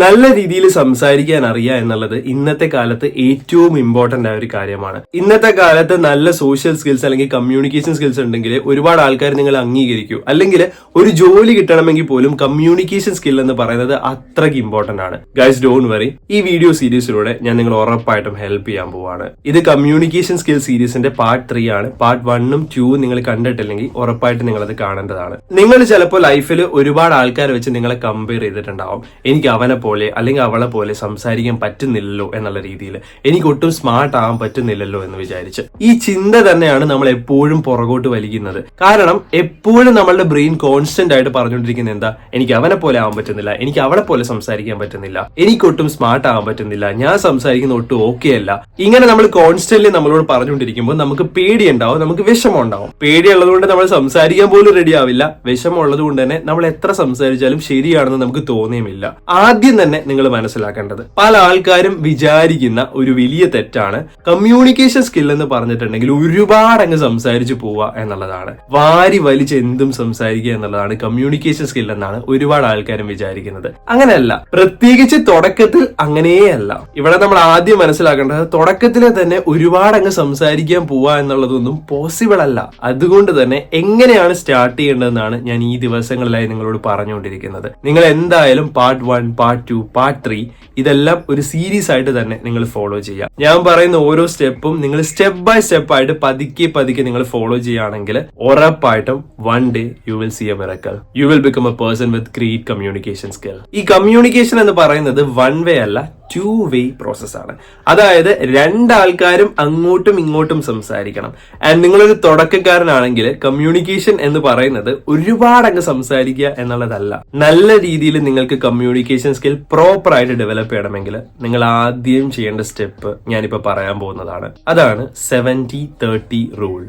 നല്ല രീതിയിൽ സംസാരിക്കാൻ അറിയുക എന്നുള്ളത് ഇന്നത്തെ കാലത്ത് ഏറ്റവും ഇമ്പോർട്ടന്റ് ആയ ഒരു കാര്യമാണ്. ഇന്നത്തെ കാലത്ത് നല്ല സോഷ്യൽ സ്കിൽസ് അല്ലെങ്കിൽ കമ്മ്യൂണിക്കേഷൻ സ്കിൽസ് ഉണ്ടെങ്കിൽ ഒരുപാട് ആൾക്കാർ നിങ്ങൾ അംഗീകരിക്കൂ. അല്ലെങ്കിൽ ഒരു ജോലി കിട്ടണമെങ്കിൽ പോലും കമ്മ്യൂണിക്കേഷൻ സ്കിൽ എന്ന് പറയുന്നത് അത്രയ്ക്ക് ഇമ്പോർട്ടന്റ് ആണ്. ഗൈസ് ഡോണ്ട് വറി, ഈ വീഡിയോ സീരീസിലൂടെ ഞാൻ നിങ്ങൾ ഉറപ്പായിട്ടും ഹെൽപ്പ് ചെയ്യാൻ പോവാണ്. ഇത് കമ്മ്യൂണിക്കേഷൻ സ്കിൽ സീരീസിന്റെ പാർട്ട് 3 ആണ്. പാർട്ട് 1ഉം 2ഉം നിങ്ങൾ കണ്ടിട്ടില്ലെങ്കിൽ ഉറപ്പായിട്ട് നിങ്ങൾ അത് കാണേണ്ടതാണ്. നിങ്ങൾ ചിലപ്പോൾ ലൈഫിൽ ഒരുപാട് ആൾക്കാരെ വെച്ച് നിങ്ങളെ കമ്പയർ ചെയ്തിട്ടുണ്ടാവും. എനിക്ക് അവനെ പോലെ അല്ലെങ്കിൽ അവളെ പോലെ സംസാരിക്കാൻ പറ്റുന്നില്ലല്ലോ എന്നുള്ള രീതിയിൽ, എനിക്ക് ഒട്ടും സ്മാർട്ട് ആവാൻ പറ്റുന്നില്ലല്ലോ എന്ന് വിചാരിച്ച്. ഈ ചിന്ത തന്നെയാണ് നമ്മൾ എപ്പോഴും പുറകോട്ട് വലിക്കുന്നത്. കാരണം എപ്പോഴും നമ്മളുടെ ബ്രെയിൻ കോൺസ്റ്റന്റ് ആയിട്ട് പറഞ്ഞുകൊണ്ടിരിക്കുന്നത് എന്താ, എനിക്ക് അവനെ പോലെ ആവാൻ പറ്റുന്നില്ല, എനിക്ക് അവളെ പോലെ സംസാരിക്കാൻ പറ്റുന്നില്ല, എനിക്കൊട്ടും സ്മാർട്ട് ആവാൻ പറ്റുന്നില്ല, ഞാൻ സംസാരിക്കുന്ന ഒട്ടും ഓക്കെ അല്ല. ഇങ്ങനെ നമ്മൾ കോൺസ്റ്റന്റ്ലി നമ്മളോട് പറഞ്ഞുകൊണ്ടിരിക്കുമ്പോൾ നമുക്ക് പേടിയുണ്ടാവും, നമുക്ക് വിഷമം ഉണ്ടാവും. പേടിയുള്ളത് കൊണ്ട് നമ്മൾ സംസാരിക്കാൻ പോലും റെഡി ആവില്ല. വിഷമം ഉള്ളത് കൊണ്ട് തന്നെ നമ്മൾ എത്ര സംസാരിച്ചാലും ശരിയാണെന്ന് നമുക്ക് തോന്നിയുമില്ല. ആദ്യം തന്നെ നിങ്ങൾ മനസ്സിലാക്കേണ്ടത്, പല ആൾക്കാരും വിചാരിക്കുന്ന ഒരു വലിയ തെറ്റാണ് കമ്മ്യൂണിക്കേഷൻ സ്കിൽ എന്ന് പറഞ്ഞിട്ടുണ്ടെങ്കിൽ ഒരുപാട് അങ്ങ് സംസാരിച്ചു പോവുക എന്നുള്ളതാണ്. വാരി വലിച്ച് എന്തും സംസാരിക്കുക എന്നുള്ളതാണ് കമ്മ്യൂണിക്കേഷൻ സ്കിൽ എന്നാണ് ഒരുപാട് ആൾക്കാരും വിചാരിക്കുന്നത്. അങ്ങനെയല്ല, പ്രത്യേകിച്ച് തുടക്കത്തിൽ അങ്ങനെയല്ല. ഇവിടെ നമ്മൾ ആദ്യം മനസ്സിലാക്കേണ്ടത്, തുടക്കത്തിലെ തന്നെ ഒരുപാട് അങ്ങ് സംസാരിക്കാൻ പോവുക എന്നുള്ളതൊന്നും പോസിബിൾ അല്ല. അതുകൊണ്ട് തന്നെ എങ്ങനെയാണ് സ്റ്റാർട്ട് ചെയ്യേണ്ടതെന്നാണ് ഞാൻ ഈ ദിവസങ്ങളിലായി നിങ്ങളോട് പറഞ്ഞുകൊണ്ടിരിക്കുന്നത്. നിങ്ങൾ എന്തായാലും പാർട്ട് 1, പാർട്ട് 2, പാർട്ട് 3 ഇതെല്ലാം ഒരു സീരീസ് ആയിട്ട് തന്നെ നിങ്ങൾ ഫോളോ ചെയ്യുക. ഞാൻ പറയുന്ന ഓരോ സ്റ്റെപ്പും നിങ്ങൾ സ്റ്റെപ്പ് ബൈ സ്റ്റെപ്പ് ആയിട്ട് പതുക്കെ പതുക്കെ നിങ്ങൾ ഫോളോ ചെയ്യുകയാണെങ്കിൽ ഉറപ്പായിട്ടും one day you will see a miracle. You will become a person with great communication skill. ഈ കമ്മ്യൂണിക്കേഷൻ എന്ന് പറയുന്നത് വൺ വേ അല്ല, 2 വേ പ്രോസസ് ആണ്. അതായത് രണ്ടാൾക്കാരും അങ്ങോട്ടും ഇങ്ങോട്ടും സംസാരിക്കണം. ആൻഡ് നിങ്ങളൊരു തുടക്കക്കാരനാണെങ്കിൽ കമ്മ്യൂണിക്കേഷൻ എന്ന് പറയുന്നത് ഒരുപാട് അങ്ങ് സംസാരിക്കുക എന്നുള്ളതല്ല. നല്ല രീതിയിൽ നിങ്ങൾക്ക് കമ്മ്യൂണിക്കേഷൻ സ്കിൽ പ്രോപ്പർ ആയിട്ട് ഡെവലപ്പ് ചെയ്യണമെങ്കിൽ നിങ്ങൾ ആദ്യം ചെയ്യേണ്ട സ്റ്റെപ്പ് ഞാനിപ്പോ പറയാൻ പോകുന്നതാണ്. അതാണ് 70-30 റൂൾ.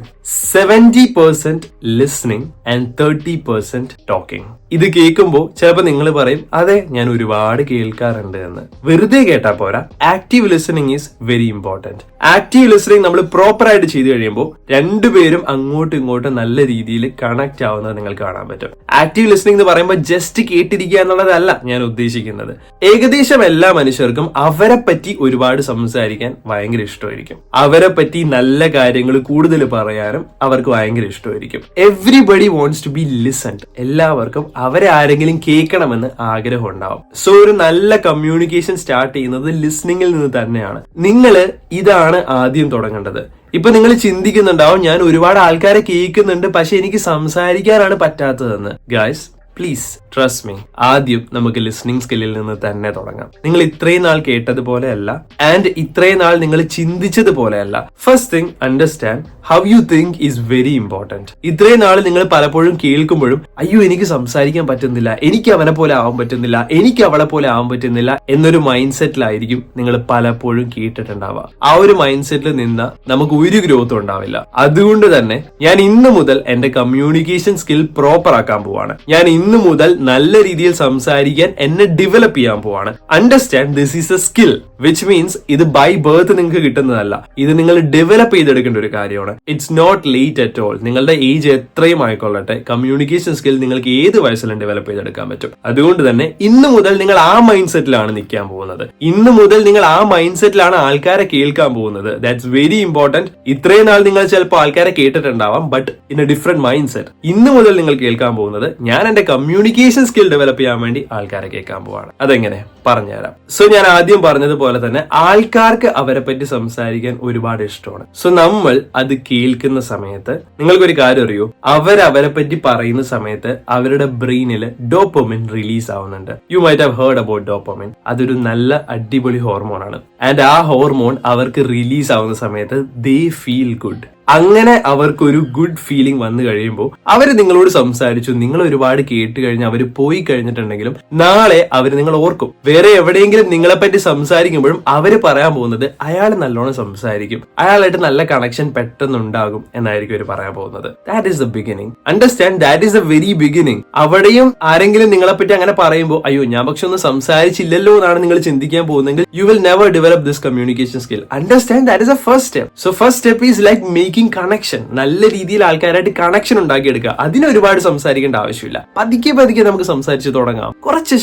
70% listening and 30% talking. ഇത് കേൾക്കുമ്പോൾ ചിലപ്പോൾ നിങ്ങൾ പറയും, അതെ ഞാൻ ഒരുപാട് കേൾക്കാറുണ്ട് എന്ന്. വെറുതെ കേട്ടാ പോരാ, active listening is very important. Active listening നമ്മൾ പ്രോപ്പർ ആയിട്ട് ചെയ്തു കഴിയുമ്പോൾ രണ്ടുപേരും അങ്ങോട്ടും ഇങ്ങോട്ടും നല്ല രീതിയിൽ കണക്ട് ആവുന്നത് നിങ്ങൾക്ക് കാണാൻ പറ്റും. ആക്റ്റീവ് ലിസണിംഗ് എന്ന് പറയുമ്പോൾ ജസ്റ്റ് കേട്ടിരിക്കുക എന്നുള്ളതല്ല ഞാൻ ഉദ്ദേശിക്കുന്നത്. ഏകദേശം എല്ലാ മനുഷ്യർക്കും അവരെ പറ്റി ഒരുപാട് സംസാരിക്കാൻ ഭയങ്കര ഇഷ്ടമായിരിക്കും. അവരെ പറ്റി നല്ല കാര്യങ്ങൾ കൂടുതൽ പറയാനും അവർക്ക് ഭയങ്കര ഇഷ്ടമായിരിക്കും. Everybody wants to be listened. എല്ലാവർക്കും അവരെ ആരെങ്കിലും കേൾക്കണമെന്ന് ആഗ്രഹം ഉണ്ടാവും. സോ ഒരു നല്ല കമ്മ്യൂണിക്കേഷൻ സ്റ്റാർട്ട് ചെയ്യുന്നത് ലിസ്ണിംഗിൽ നിന്ന് തന്നെയാണ്. നിങ്ങൾ ഇതാണ് ആദ്യം തുടങ്ങേണ്ടത്. ഇപ്പൊ നിങ്ങൾ ചിന്തിക്കുന്നുണ്ടാവും, ഞാൻ ഒരുപാട് ആൾക്കാരെ കേൾക്കുന്നുണ്ട് പക്ഷെ എനിക്ക് സംസാരിക്കാനാണ് പറ്റാത്തതെന്ന്. ഗൈസ് പ്ലീസ് ട്രസ്റ്റ് മീ, ആദ്യം നമുക്ക് ലിസ്ണിംഗ് സ്കില്ലിൽ നിന്ന് തന്നെ തുടങ്ങാം. നിങ്ങൾ ഇത്രയും നാൾ കേട്ടതുപോലെയല്ല ആൻഡ് ഇത്രയും നാൾ നിങ്ങൾ ചിന്തിച്ചതുപോലെയല്ല. First thing, understand how you think is very important. ഇത്രയും നാൾ നിങ്ങൾ പലപ്പോഴും കേൾക്കുമ്പോഴും അയ്യോ എനിക്ക് സംസാരിക്കാൻ പറ്റുന്നില്ല, എനിക്ക് അവനെ പോലെ ആവാൻ പറ്റുന്നില്ല, എനിക്ക് അവളെ പോലെ ആവാൻ പറ്റുന്നില്ല എന്നൊരു മൈൻഡ് സെറ്റിലായിരിക്കും നിങ്ങൾ പലപ്പോഴും കേട്ടിട്ടുണ്ടാവുക. ആ ഒരു മൈൻഡ് സെറ്റിൽ നിന്ന് നമുക്ക് ഒരു ഗ്രോത്ത് ഉണ്ടാവില്ല. അതുകൊണ്ട് തന്നെ ഞാൻ ഇന്ന് മുതൽ എന്റെ കമ്മ്യൂണിക്കേഷൻ സ്കിൽ പ്രോപ്പർ ആക്കാൻ പോവാണ്. ഞാൻ ഇന്ന് മുതൽ നല്ല രീതിയിൽ സംസാരിക്കാൻ എന്നെ ഡെവലപ്പ് ചെയ്യാൻ പോവാണ്. Understand, this is a skill which means ഇത് ബൈ ബർത്ത് നിങ്ങൾക്ക് കിട്ടുന്നതല്ല. ഇത് നിങ്ങൾ ഡെവലപ്പ് ചെയ്തെടുക്കേണ്ട ഒരു കാര്യമാണ്. It's not late at all. നിങ്ങളുടെ ഏജ് എത്രയും ആയിക്കൊള്ളട്ടെ, കമ്മ്യൂണിക്കേഷൻ സ്കിൽ നിങ്ങൾക്ക് ഏത് വയസ്സിലും ഡെവലപ്പ് ചെയ്തെടുക്കാൻ പറ്റും. അതുകൊണ്ട് തന്നെ ഇന്ന് മുതൽ നിങ്ങൾ ആ മൈൻഡ് സെറ്റിലാണ് നിൽക്കാൻ പോകുന്നത്. ഇന്ന് മുതൽ നിങ്ങൾ ആ മൈൻഡ് സെറ്റിലാണ് ആൾക്കാരെ കേൾക്കാൻ പോകുന്നത്. That's very important. ഇത്രയും നാൾ നിങ്ങൾ ചിലപ്പോൾ ആൾക്കാരെ കേട്ടിട്ടുണ്ടാവാം, but in a different mind set. ഇന്ന് മുതൽ നിങ്ങൾ കേൾക്കാൻ പോകുന്നത്, ഞാൻ എന്റെ കമ്മ്യൂണിക്കേഷൻ സ്കിൽ ഡെവലപ്പ് ചെയ്യാൻ വേണ്ടി ആൾക്കാരെ കേൾക്കാൻ പോവാണ്. അതെങ്ങനെ പറഞ്ഞുതരാം. സോ ഞാൻ ആദ്യം പറഞ്ഞതുപോലെ തന്നെ ആൾക്കാർക്ക് അവരെ പറ്റി സംസാരിക്കാൻ ഒരുപാട് ഇഷ്ടമാണ്. സോ നമ്മൾ അത് കേൾക്കുന്ന സമയത്ത് നിങ്ങൾക്കൊരു കാര്യം അറിയോ, അവരെ പറ്റി പറയുന്ന സമയത്ത് അവരുടെ ബ്രെയിനിൽ ഡോപ്പമിൻ റിലീസ് ആവുന്നുണ്ട്. You might have heard about dopamine. അതൊരു നല്ല അടിപൊളി ഹോർമോൺ ആണ്. ആൻഡ് ആ ഹോർമോൺ അവർക്ക് റിലീസ് ആവുന്ന സമയത്ത് ദേ ഫീൽ ഗുഡ്. അങ്ങനെ അവർക്കൊരു ഗുഡ് ഫീലിംഗ് വന്നു കഴിയുമ്പോൾ അവർ നിങ്ങളോട് സംസാരിച്ചു, നിങ്ങൾ ഒരുപാട് കേട്ട് കഴിഞ്ഞ് അവർ പോയി കഴിഞ്ഞിട്ടുണ്ടെങ്കിലും നാളെ അവർ നിങ്ങൾ ഓർക്കും. വേറെ എവിടെയെങ്കിലും നിങ്ങളെപ്പറ്റി സംസാരിക്കുമ്പോഴും അവര് പറയാൻ പോകുന്നത് അയാൾ നല്ലോണം സംസാരിക്കും, അയാളായിട്ട് നല്ല കണക്ഷൻ പെട്ടെന്ന് ഉണ്ടാകും എന്നായിരിക്കും അവർ പറയാൻ പോകുന്നത്. That is the beginning. Understand, that is the very beginning. അവിടെയും ആരെങ്കിലും നിങ്ങളെപ്പറ്റി അങ്ങനെ പറയുമ്പോൾ അയ്യോ ഞാൻ പക്ഷെ ഒന്നും സംസാരിച്ചില്ലല്ലോ എന്നാണ് നിങ്ങൾ ചിന്തിക്കാൻ പോകുന്നെങ്കിൽ you will never develop this communication skill. Understand, that is a first step. So first step is like making making connection, നല്ല രീതിയിൽ ആൾക്കാരായിട്ട് കണക്ഷൻ ഉണ്ടാക്കിയെടുക്കുക. അതിന് ഒരുപാട് സംസാരിക്കേണ്ട ആവശ്യമില്ല. പതുക്കെ പതുക്കെ നമുക്ക് സംസാരിച്ച് തുടങ്ങാം. കുറച്ച്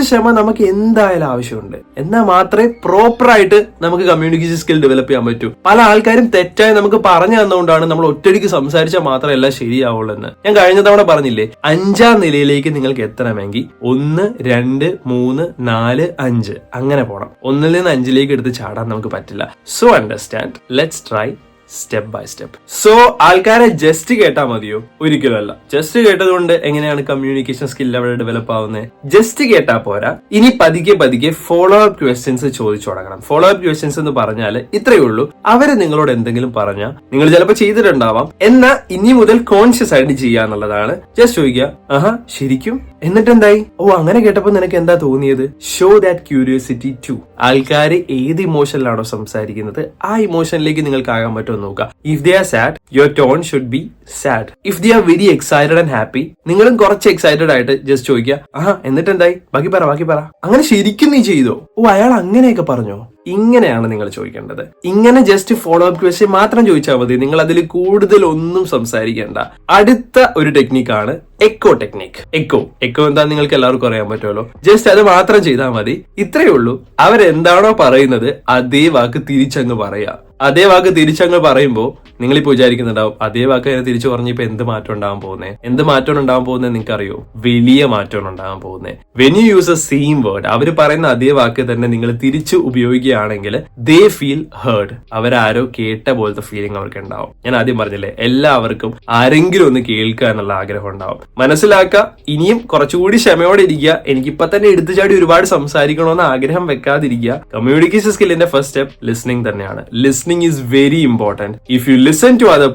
ക്ഷമ നമുക്ക് എന്തായാലും ആവശ്യമുണ്ട്. എന്നാൽ മാത്രമേ പ്രോപ്പറായിട്ട് നമുക്ക് കമ്മ്യൂണിക്കേഷൻ സ്കിൽ ഡെവലപ്പ് ചെയ്യാൻ പറ്റൂ. പല ആൾക്കാരും തെറ്റായി നമുക്ക് പറഞ്ഞു തന്നുകൊണ്ടാണ് നമ്മൾ ഒറ്റയടിക്ക് സംസാരിച്ചാൽ മാത്രമേ എല്ലാം ശരിയാവുള്ളൂ എന്ന്. ഞാൻ കഴിഞ്ഞ തവണ പറഞ്ഞില്ലേ, 5ാം നിലയിലേക്ക് നിങ്ങൾക്ക് എത്തണമെങ്കിൽ 1, 2, 3, 4, 5 അങ്ങനെ പോണം. 1ൽ നിന്ന് 5ലേക്ക് എടുത്ത് ചാടാൻ നമുക്ക് പറ്റില്ല. So understand, let's try step by step. So ആൾക്കാരെ ജസ്റ്റ് കേട്ടാൽ മതിയോ? ഒരിക്കലും അല്ല. ജസ്റ്റ് കേട്ടതുകൊണ്ട് എങ്ങനെയാണ് കമ്മ്യൂണിക്കേഷൻ സ്കിൽ അവിടെ ഡെവലപ്പ് ആവുന്നത്? ജസ്റ്റ് കേട്ടാ പോരാ, ഇനി പതുക്കെ ഫോളോ അപ്പ് ക്വസ്റ്റ്യൻസ് ചോദിച്ചു തുടങ്ങണം. ഫോളോ അപ്പ് ക്വസ്റ്റ്യൻസ് എന്ന് പറഞ്ഞാൽ ഇത്രയേ ഉള്ളൂ. അവര് നിങ്ങളോട് എന്തെങ്കിലും പറഞ്ഞാൽ നിങ്ങൾ ചിലപ്പോൾ ചെയ്തിട്ടുണ്ടാവാം, എന്നാൽ ഇനി മുതൽ കോൺഷ്യസ് ആയിട്ട് ചെയ്യാന്നുള്ളതാണ്. ജസ്റ്റ് ചോദിക്കുക, ആഹാ ശരിക്കും, എന്നിട്ടെന്തായി? ഓ അങ്ങനെ കേട്ടപ്പോ നിനക്ക് എന്താ തോന്നിയത്? Show that curiosity too. ആൾക്കാര് ഏത് ഇമോഷനിലാണോ സംസാരിക്കുന്നത് ആ ഇമോഷനിലേക്ക് നിങ്ങൾക്ക് ആകാൻ പറ്റുമോ നോക്കുക. If they are sad, your tone should be sad. If they are very excited and happy, നിങ്ങളും കുറച്ച് എക്സൈറ്റഡ് ആയിട്ട് ജസ്റ്റ് ചോദിക്കുക, ആഹാ എന്നിട്ടെന്തായി, ബാക്കി പറ. അങ്ങനെ ശരിക്കും നീ ചെയ്തോ? ഓ അയാൾ അങ്ങനെയൊക്കെ പറഞ്ഞോ? ഇങ്ങനെയാണ് നിങ്ങൾ ചോദിക്കേണ്ടത്. ഇങ്ങനെ ജസ്റ്റ് ഫോളോ അപ്പ് ക്വസ്റ്റ്യൻ മാത്രം ചോദിച്ചാൽ മതി. നിങ്ങൾ അതിൽ കൂടുതൽ ഒന്നും സംസാരിക്കേണ്ട. അടുത്ത ഒരു ടെക്നിക്കാണ് എക്കോ ടെക്നിക്. എക്കോ എന്താ നിങ്ങൾക്ക് എല്ലാവർക്കും അറിയാൻ പറ്റുമല്ലോ. ജസ്റ്റ് അത് മാത്രം ചെയ്താൽ മതി. ഇത്രയേ ഉള്ളൂ. അവരെന്താണോ പറയുന്നത് അതേ വാക്ക് തിരിച്ചങ്ങ് പറയാ. അതേ വാക്ക് തിരിച്ചങ്ങ് പറയുമ്പോൾ നിങ്ങളിപ്പോ വിചാരിക്കുന്നുണ്ടാവും, അതേ വാക്ക് അതിനെ തിരിച്ചു പറഞ്ഞപ്പോ എന്ത് മാറ്റം ഉണ്ടാകാൻ പോകുന്നത്? എന്ത് മാറ്റം ഉണ്ടാകാൻ പോകുന്നത് നിങ്ങൾക്ക് അറിയോ? വലിയ മാറ്റമാണ് ഉണ്ടാകാൻ പോകുന്നത്. When you use a same word, അവർ പറയുന്ന അതേ വാക്ക് തന്നെ നിങ്ങൾ തിരിച്ചു ഉപയോഗിക്കുകയാണെങ്കിൽ ദേ ഫീൽ ഹേർഡ്. അവരാരോ കേട്ട പോലത്തെ ഫീലിംഗ് അവർക്ക് ഉണ്ടാവും. ഞാൻ ആദ്യം പറഞ്ഞില്ലേ, എല്ലാവർക്കും ആരെങ്കിലും ഒന്ന് കേൾക്കുക എന്നുള്ള ആഗ്രഹം ഉണ്ടാവും. മനസ്സിലാക്കുക, ഇനിയും കുറച്ചുകൂടി ക്ഷമയോടെ ഇരിക്കുക. എനിക്കിപ്പോ തന്നെ എടുത്തു ചാടി ഒരുപാട് സംസാരിക്കണമെന്ന് ആഗ്രഹം വെക്കാതിരിക്കുക. കമ്മ്യൂണിക്കേഷൻ സ്കില്ലിന്റെ ഫസ്റ്റ് സ്റ്റെപ്പ് ലിസണിംഗ് തന്നെയാണ്. Listening is very important. If you listen to other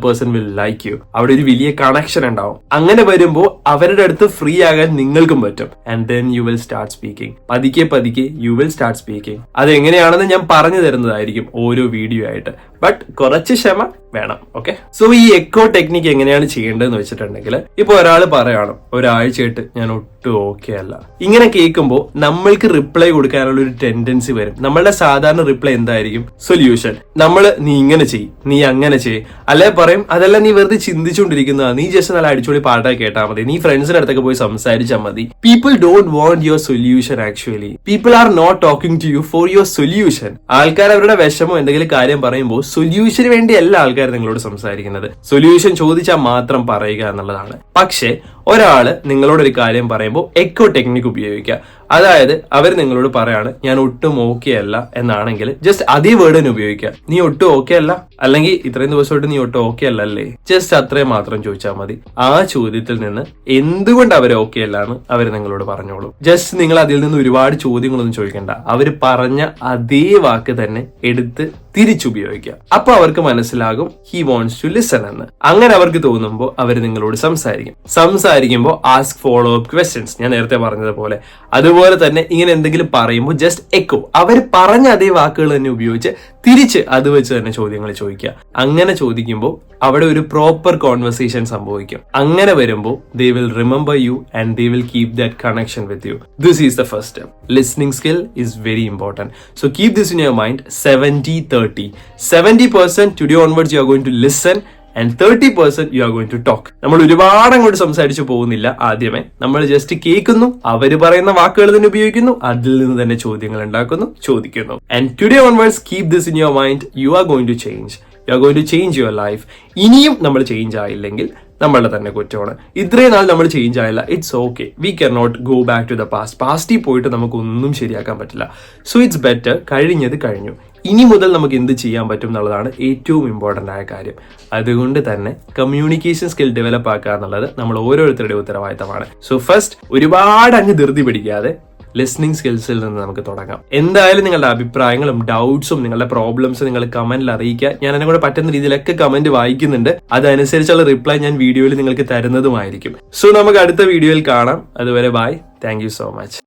person will like you. അവിടെ ഒരു വലിയ കണക്ഷൻ ഉണ്ടാവും. അങ്ങനെ വരുമ്പോൾ അവരുടെ അടുത്ത് ഫ്രീ ആകാൻ നിങ്ങൾക്കും പറ്റും. And then you will start speaking. പതുക്കെ യു വിൽ സ്റ്റാർട്ട് സ്പീക്കിംഗ്. അതെങ്ങനെയാണെന്ന് ഞാൻ പറഞ്ഞു തരുന്നതായിരിക്കും ഓരോ വീഡിയോ ആയിട്ട്. ബട്ട് കുറച്ച് ക്ഷമ വേണം. ഓക്കെ, സോ ഈ എക്കോ ടെക്നിക്ക് എങ്ങനെയാണ് ചെയ്യേണ്ടതെന്ന് വെച്ചിട്ടുണ്ടെങ്കിൽ, ഇപ്പൊ ഒരാൾ പറയാണ് ഒരാഴ്ചയായിട്ട് ഞാൻ ഒട്ടും ഓക്കെ അല്ല. ഇങ്ങനെ കേൾക്കുമ്പോൾ നമ്മൾക്ക് റിപ്ലൈ കൊടുക്കാനുള്ള ഒരു ടെൻഡൻസി വരും. നമ്മളുടെ സാധാരണ റിപ്ലൈ എന്തായിരിക്കും? സൊല്യൂഷൻ. നീ ഇങ്ങനെ ചെയ്, നീ അങ്ങനെ ചെയ്, അല്ലെ പറയും അതല്ല നീ വെറുതെ ചിന്തിച്ചുകൊണ്ടിരിക്കുന്നതാ, നീ ജസ്റ്റ് നല്ല അടിച്ചുപൊളി പാട്ടൊക്കെ കേട്ടാൽ മതി, നീ ഫ്രണ്ട്സിന്റെ അടുത്തൊക്കെ പോയി സംസാരിച്ചാൽ മതി. People don't want your solution. Actually people are not talking to you for your solution. ആൾക്കാർ അവരുടെ വിഷമോ എന്തെങ്കിലും കാര്യം പറയുമ്പോൾ സൊല്യൂഷന് വേണ്ടി അല്ല ആൾക്കാർ നിങ്ങളോട് സംസാരിക്കുന്നത്. സൊല്യൂഷൻ ചോദിച്ചാൽ മാത്രം പറയുക എന്നുള്ളതാണ്. പക്ഷേ ഒരാള് നിങ്ങളോട് ഒരു കാര്യം പറയുമ്പോൾ എക്കോ ടെക്നിക്ക് ഉപയോഗിക്കുക. അതായത് അവർ നിങ്ങളോട് പറയാണ് ഞാൻ ഒട്ടും ഓക്കെ അല്ല എന്നാണെങ്കിൽ ജസ്റ്റ് അതേ വേർഡ് തന്നെ ഉപയോഗിക്കുക. നീ ഒട്ടും ഓക്കെ അല്ല, അല്ലെങ്കിൽ ഇത്രയും ദിവസമായിട്ട് നീ ഒട്ടും ഓക്കെ അല്ലല്ലേ, ജസ്റ്റ് അത്രയും മാത്രം ചോദിച്ചാൽ മതി. ആ ചോദ്യത്തിൽ നിന്ന് എന്തുകൊണ്ട് അവർ ഓക്കെ അല്ല എന്ന് അവർ നിങ്ങളോട് പറഞ്ഞോളൂ. ജസ്റ്റ് നിങ്ങൾ അതിൽ നിന്ന് ഒരുപാട് ചോദ്യങ്ങളൊന്നും ചോദിക്കണ്ട. അവർ പറഞ്ഞ അതേ വാക്ക് തന്നെ എടുത്ത് തിരിച്ചുപയോഗിക്കുക. അപ്പൊ അവർക്ക് മനസ്സിലാകും ഹി വോണ്ട്സ് ടു ലിസൺ എന്ന്. അങ്ങനെ അവർക്ക് തോന്നുമ്പോൾ അവർ നിങ്ങളോട് സംസാരിക്കുമ്പോൾ ആസ്ക് ഫോളോ അപ്പ് ക്വസ്റ്റ്യൻസ്. ഞാൻ നേരത്തെ പറഞ്ഞതുപോലെ അതുപോലെ തന്നെ ഇങ്ങനെ എന്തെങ്കിലും പറയുമ്പോൾ ജസ്റ്റ് എക്കോ. അവർ പറഞ്ഞ അതേ വാക്കുകൾ തന്നെ ഉപയോഗിച്ച് തിരിച്ച് അത് വെച്ച് തന്നെ ചോദ്യങ്ങൾ ചോദിക്കുക. അങ്ങനെ ചോദിക്കുമ്പോൾ അവിടെ ഒരു പ്രോപ്പർ കോൺവെർസേഷൻ സംഭവിക്കും. അങ്ങനെ വരുമ്പോൾ they will remember you and they will keep that connection with you. This is the first step. Listening skill is very important. So keep this in your mind. 70-30. 70% today onwards you are going to listen and 30% you are going to talk. നമ്മൾ ഒരുപാട് അങ്ങോട്ട് സംസാരിച്ചു പോകുന്നില്ല. ആദ്യമേ നമ്മൾ just കേൾക്കുന്നു, അവര് പറയുന്ന വാക്കുകൾ തന്നെ ഉപയോഗിക്കുന്നു, അതിൽ നിന്ന് തന്നെ ചോദ്യങ്ങൾ ഉണ്ടാക്കുന്നു, ചോദിക്കുന്നു. And today onwards keep this in your mind. You are going to change. You are going to change your life. ഇനിയും നമ്മൾ ചേഞ്ച് ആയില്ലെങ്കിൽ നമ്മളുടെ തന്നെ കുറ്റമാണ്. ഇത്രയും നാൾ നമ്മൾ ചേഞ്ച് ആയില്ല, it's okay. We can not go back to the past. പാസ്റ്റിൽ പോയിട്ട് നമുക്കൊന്നും ശരിയാക്കാൻ പറ്റില്ല. സോ ഇറ്റ്സ് ബെറ്റർ, കഴിഞ്ഞത് കഴിഞ്ഞു. ഇനി മുതൽ നമുക്ക് എന്ത് ചെയ്യാൻ പറ്റും എന്നുള്ളതാണ് ഏറ്റവും ഇമ്പോർട്ടൻ്റ് ആയ കാര്യം. അതുകൊണ്ട് തന്നെ കമ്മ്യൂണിക്കേഷൻ സ്കിൽ ഡെവലപ്പ് ആക്കുക എന്നുള്ളത് നമ്മൾ ഓരോരുത്തരുടെയും ഉത്തരവാദിത്തമാണ്. സോ ഫസ്റ്റ് ഒരുപാട് അങ്ങ് ധൃതി പിടിക്കാതെ ലിസണിംഗ് സ്കിൽസിൽ നിന്ന് നമുക്ക് തുടങ്ങാം. എന്തായാലും നിങ്ങളുടെ അഭിപ്രായങ്ങളും ഡൗട്ട്സും നിങ്ങളുടെ പ്രോബ്ലംസും നിങ്ങൾ കമന്റിൽ അറിയിക്കുക. ഞാൻ എന്നെ കൂടെ പറ്റുന്ന രീതിയിലൊക്കെ കമന്റ് വായിക്കുന്നുണ്ട്. അതനുസരിച്ചുള്ള റിപ്ലൈ ഞാൻ വീഡിയോയിൽ നിങ്ങൾക്ക് തരുന്നതുമായിരിക്കും. സോ നമുക്ക് അടുത്ത വീഡിയോയിൽ കാണാം. അതുവരെ bye. Thank you so much.